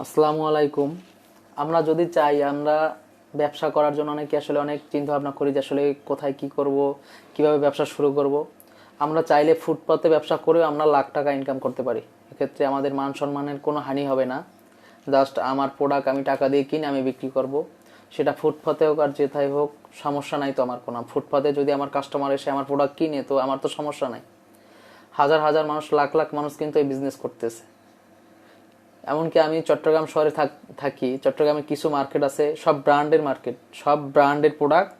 আসসালামু আলাইকুম। আমরা যদি চাই, আমরা ব্যবসা করার জন্য অনেকে আসলে অনেক চিন্তা ভাবনা করি যে আসলে কোথায় কি করব, কিভাবে ব্যবসা শুরু করব। আমরা চাইলে ফুটপাতে ব্যবসা করেও আমরা লাখ টাকা ইনকাম করতে পারি। এক্ষেত্রে আমাদের মান সম্মানের কোনো হানি হবে না। জাস্ট আমার প্রোডাক্ট আমি টাকা দিয়ে কিনে আমি বিক্রি করব, সেটা ফুটপাতে হোক আর যেথায় হোক, সমস্যা নাই তো আমার কোনো। ফুটপাতে যদি আমার কাস্টমার এসে আমার প্রোডাক্ট কিনে, তো আমার তো সমস্যা নাই। হাজার হাজার মানুষ, লাখ লাখ মানুষ কিন্তু এই বিজনেস করতেছে। এমনকি আমি চট্টগ্রাম শহরে থাকি। চট্টগ্রামে কিছু মার্কেট আছে, সব ব্র্যান্ডের মার্কেট, সব ব্র্যান্ডের প্রোডাক্ট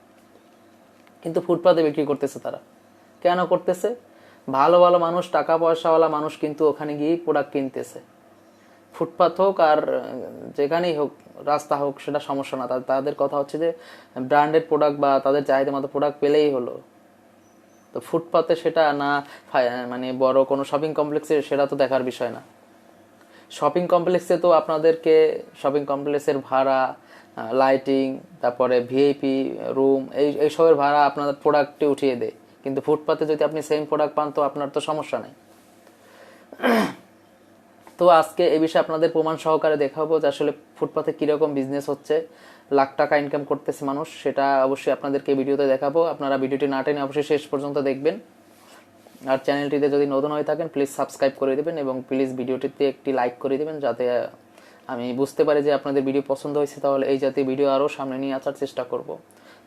কিন্তু ফুটপাতে বিক্রি করতেছে। তারা কেন করতেছে? ভালো ভালো মানুষ, টাকা পয়সাওয়ালা মানুষ কিন্তু ওখানে গিয়ে প্রোডাক্ট কিনতেছে। ফুটপাত হোক আর যেখানেই হোক, রাস্তা হোক, সেটা সমস্যা না। তাদের কথা হচ্ছে যে ব্র্যান্ডেড প্রোডাক্ট বা তাদের চাহিদা মতো প্রোডাক্ট পেলেই হলো। তো ফুটপাতে সেটা না, মানে বড় কোনো শপিং কমপ্লেক্সে সেটা তো দেখার বিষয় না। শপিং কমপ্লেক্সে তো আপনাদেরকে শপিং কমপ্লেক্সের ভাড়া, লাইটিং, তারপরে ভিআইপি রুম, এইসবের ভাড়া আপনাদের প্রোডাক্টে উঠিয়ে দেয়। কিন্তু ফুটপাতে যদি আপনি সেম প্রোডাক্ট পান, তো আপনার তো সমস্যা নেই। তো আজকে এই বিষয়ে আপনাদের প্রমাণ সহকারে দেখাবো যে আসলে ফুটপাতে কিরকম বিজনেস হচ্ছে, লাখ টাকা ইনকাম করতেছে মানুষ। সেটা অবশ্যই আপনাদেরকে ভিডিওতে দেখাবো। আপনারা ভিডিওটি না টেনে অবশ্যই শেষ পর্যন্ত দেখবেন। আর চ্যানেলটিতে যদি নতুন হয়ে থাকেন, প্লিজ সাবস্ক্রাইব করে দেবেন এবং প্লিজ ভিডিওটিতে একটি লাইক করে দেবেন, যাতে আমি বুঝতে পারি যে আপনাদের ভিডিও পছন্দ হয়েছে। তাহলে এই জাতীয় ভিডিও আরও সামনে নিয়ে আসার চেষ্টা করব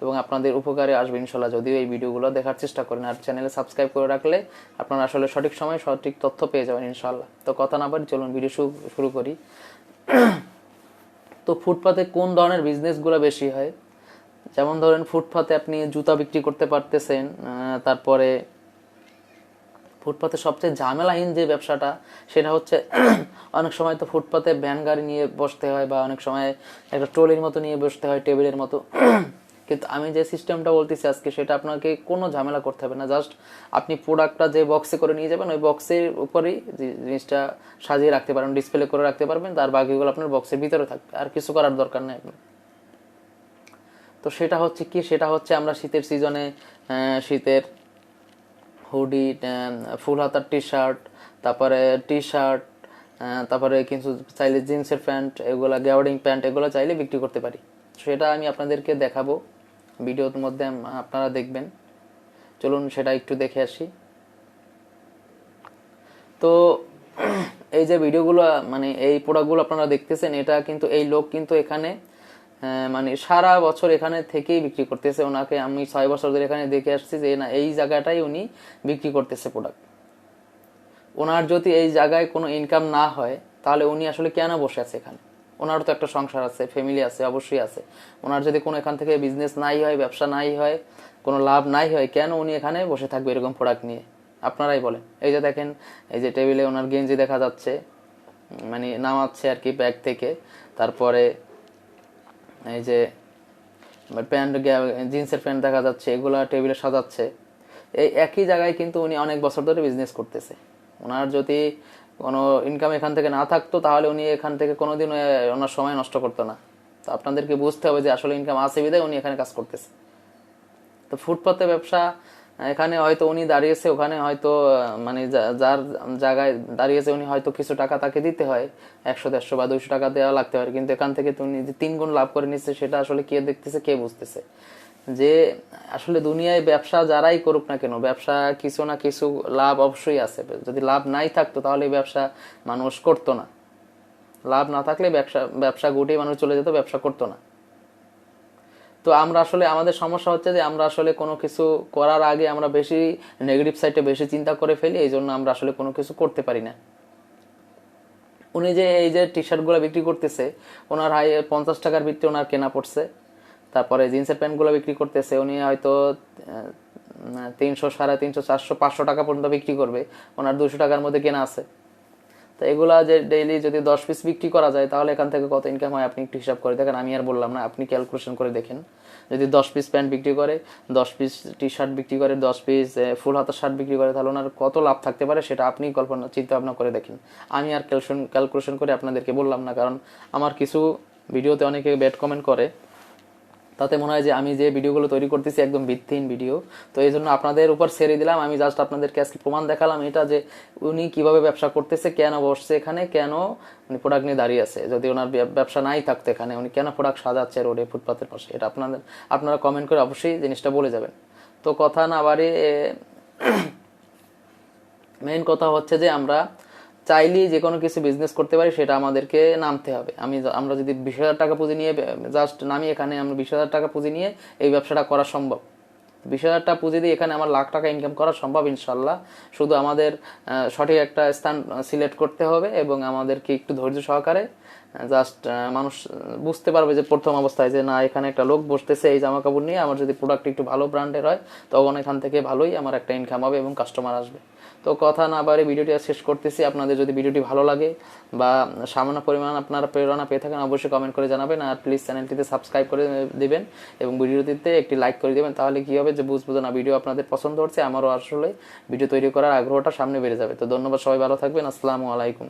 এবং আপনাদের উপকারে আসবে ইনশাল্লাহ, যদিও এই ভিডিওগুলো দেখার চেষ্টা করেন। আর চ্যানেলে সাবস্ক্রাইব করে রাখলে আপনারা আসলে সঠিক সময় সঠিক তথ্য পেয়ে যাবেন ইনশাল্লাহ। তো কথা না বাড়ি, চলুন ভিডিও শুরু করি। তো ফুটপাতে কোন ধরনের বিজনেসগুলো বেশি হয়? যেমন ধরেন, ফুটপাতে আপনি জুতা বিক্রি করতে পারতেছেন। তারপরে ফুটপাতে সবচেয়ে ঝামেলাহীন যে ব্যবসাটা, সেটা হচ্ছে অনেক সময় তো ফুটপাতে ভ্যান গাড়ি নিয়ে বসতে হয়, বা অনেক সময় একটা ট্রলির মতো নিয়ে বসতে হয়, টেবিলের মতো। কিন্তু আমি যে সিস্টেমটা বলতেছি আজকে, সেটা আপনাকে কোনো ঝামেলা করতে হবে না। জাস্ট আপনি প্রোডাক্টটা যে বক্সে করে নিয়ে যাবেন, ওই বক্সের উপরেই জিনিসটা সাজিয়ে রাখতে পারেন, ডিসপ্লে করে রাখতে পারবেন। তার বাকিগুলো আপনার বক্সের ভিতরে থাকবে, আর কিছু করার দরকার নেই আপনার। তো সেটা হচ্ছে কি, সেটা হচ্ছে আমরা শীতের সিজনে শীতের হুডি, ফুল হাতার টি শার্ট, তারপরে টি শার্ট, তারপরে কিছু চাইলে জিন্সের প্যান্ট, এগুলা গ্যাওয়ার্ডিং প্যান্ট, এগুলো চাইলে বিক্রি করতে পারি। সেটা আমি আপনাদেরকে দেখাবো ভিডিওর মধ্যে, আপনারা দেখবেন। চলুন সেটা একটু দেখে আসি। তো এই যে ভিডিওগুলো, মানে এই প্রোডাক্টগুলো আপনারা দেখতেছেন, এটা কিন্তু এই লোক কিন্তু এখানে মানে সারা বছর এখানে থেকেই বিক্রি করতেছে। ওনাকে আমি 6 বছর ধরে এখানে দেখে আসছি যে না, এই জায়গাটাই উনি বিক্রি করতেছে প্রোডাক্ট। ওনার যদি এই জায়গায় কোনো ইনকাম না হয়, তাহলে উনি আসলে কেন বসে আছে এখানে? ওনারও তো একটা সংসার আছে, ফ্যামিলি আছে, অবশ্যই আছে। ওনার যদি কোনো এখান থেকে বিজনেস নাই হয়, ব্যবসা নাই হয়, কোনো লাভ নাই হয়, কেন উনি এখানে বসে থাকবে এরকম প্রোডাক্ট নিয়ে? আপনারাই বলেন। এই যে দেখেন, এই যে টেবিলে ওনার গেঞ্জি দেখা যাচ্ছে, মানে নামাচ্ছে আর কি ব্যাগ থেকে। তারপরে এই যে প্যান্ট, জিন্সের প্যান্ট দেখা যাচ্ছে, এগুলা টেবিলে সাজাচ্ছে। এই একই জায়গায় কিন্তু উনি অনেক বছর ধরে বিজনেস করতেছে। ওনার যদি কোনো ইনকাম এখান থেকে না থাকতো, তাহলে উনি এখান থেকে কোনোদিন ওনার সময় নষ্ট করতো না। তো আপনাদেরকে বুঝতে হবে যে আসলে ইনকাম আছে বিধায় উনি এখানে কাজ করতেছে। তো ফুটপাতে ব্যবসা, এখানে হয়তো উনি দাঁড়িয়েছে, ওখানে হয়তো মানে যার জায়গায় দাঁড়িয়েছে উনি হয়তো কিছু টাকা তাকে দিতে হয়, 100, 150 বা 200 টাকা দেওয়া লাগতে পারে। কিন্তু এখান থেকে তো উনি যে 3 গুণ লাভ করে নিচ্ছে, সেটা আসলে কে দেখতেছে, কে বুঝতেছে? যে আসলে দুনিয়ায় ব্যবসা যারাই করুক না কেন, ব্যবসা কিছু না কিছু লাভ অবশ্যই আছে। যদি লাভ নাই থাকতো, তাহলে ব্যবসা মানুষ করতো না। লাভ না থাকলে ব্যবসা ব্যবসা গুটিয়ে মানুষ চলে যেত, ব্যবসা করতো না। তো আমরা আসলে, আমাদের সমস্যা হচ্ছে যে আমরা আসলে কোনো কিছু করার আগে আমরা বেশি নেগেটিভ সাইডে বেশি চিন্তা করে ফেলি, এই জন্য আমরা আসলে কোনো কিছু করতে পারি না। উনি যে এই যে টি শার্ট গুলো বিক্রি করতেছে, ওনার 50 টাকার ভিত্তি ওনার কেনা পড়ছে। তারপরে জিন্সের প্যান্ট গুলো বিক্রি করতেছে, উনি হয়তো 300, 350, 400, 500 টাকা পর্যন্ত বিক্রি করবে। ওনার 200 টাকার মধ্যে কেনা আছে। তো এগুলা যে ডেইলি যদি 10 পিস বিক্রি করা যায়, তাহলে এখান থেকে কত ইনকাম হয় আপনি একটু হিসাব করে দেখেন। আমি আর বললাম না, আপনি ক্যালকুলেশন করে দেখেন। যদি 10 পিস প্যান্ট বিক্রি করে, 10 পিস টি শার্ট বিক্রি করে, 10 পিস ফুল হাতার শার্ট বিক্রি করে, তাহলে ওনার কত লাভ থাকতে পারে, সেটা আপনি চিন্তা ভাবনা করে দেখেন। আমি আর ক্যালকুলেশন করে আপনাদেরকে বললাম না, কারণ আমার কিছু ভিডিওতে অনেকে ব্যাড কমেন্ট করে তাতে মনে হয় যে আমি যে ভিডিওগুলো তৈরি করতেছি একদম ভিত্তিহীন ভিডিও। তো এই জন্য আপনাদের উপর ছেড়ে দিলাম। আমি জাস্ট আপনাদেরকে আজকে প্রমাণ দেখালাম এটা, যে উনি কিভাবে ব্যবসা করতেছে, কেন বসছে এখানে, কেন উনি প্রোডাক্ট নিয়ে দাঁড়িয়ে আছে। যদি ওনার ব্যবসা নাই থাকতো এখানে, উনি কেন প্রোডাক্ট সাজাচ্ছে রোডে, ফুটপাতের পাশে, এটা আপনারা কমেন্ট করে অবশ্যই জিনিসটা বলে যাবেন। তো কথা না বাড়িয়ে মেইন কথা হচ্ছে যে আমরা চাইলেই যে কোনো কিছু বিজনেস করতে পারি, সেটা আমাদেরকে নামতে হবে। আমরা যদি 20,000 টাকা পুঁজি নিয়ে জাস্ট নামি এখানে, আমরা 20,000 টাকা পুঁজি নিয়ে এই ব্যবসাটা করা সম্ভব। 20,000 টাকা পুঁজি দিয়ে এখানে আমার লাখ টাকা ইনকাম করা সম্ভব ইনশাল্লাহ। শুধু আমাদের সঠিক একটা স্থান সিলেক্ট করতে হবে এবং আমাদেরকে একটু ধৈর্য সহকারে জাস্ট মানুষ বুঝতে পারবে যে প্রথম অবস্থায় যে না, এখানে একটা লোক বসতেছে এই জামা কাপড় নিয়ে, আমার যদি প্রোডাক্ট একটু ভালো ব্র্যান্ডের হয় তখন এখান থেকে ভালোই আমার একটা ইনকাম হবে এবং কাস্টমার আসবে। তো কথা না বাড়ে ভিডিওটি শেষ করতেছি। আপনাদের যদি ভিডিওটি ভালো লাগে বা সামান্য পরিমাণ আপনারা প্রেরণা পেয়ে থাকেন, অবশ্যই কমেন্ট করে জানাবেন। আর প্লিজ চ্যানেলটিতে সাবস্ক্রাইব করে দিবেন এবং ভিডিওটিতে একটি লাইক করে দেবেন। তাহলে কি হবে যে বুঝবো না ভিডিও আপনাদের পছন্দ হচ্ছে, আমারও আসলে ভিডিও তৈরি করার আগ্রহটা সামনে বেড়ে যাবে। তো ধন্যবাদ, সবাই ভালো থাকবেন। আসসালামু আলাইকুম।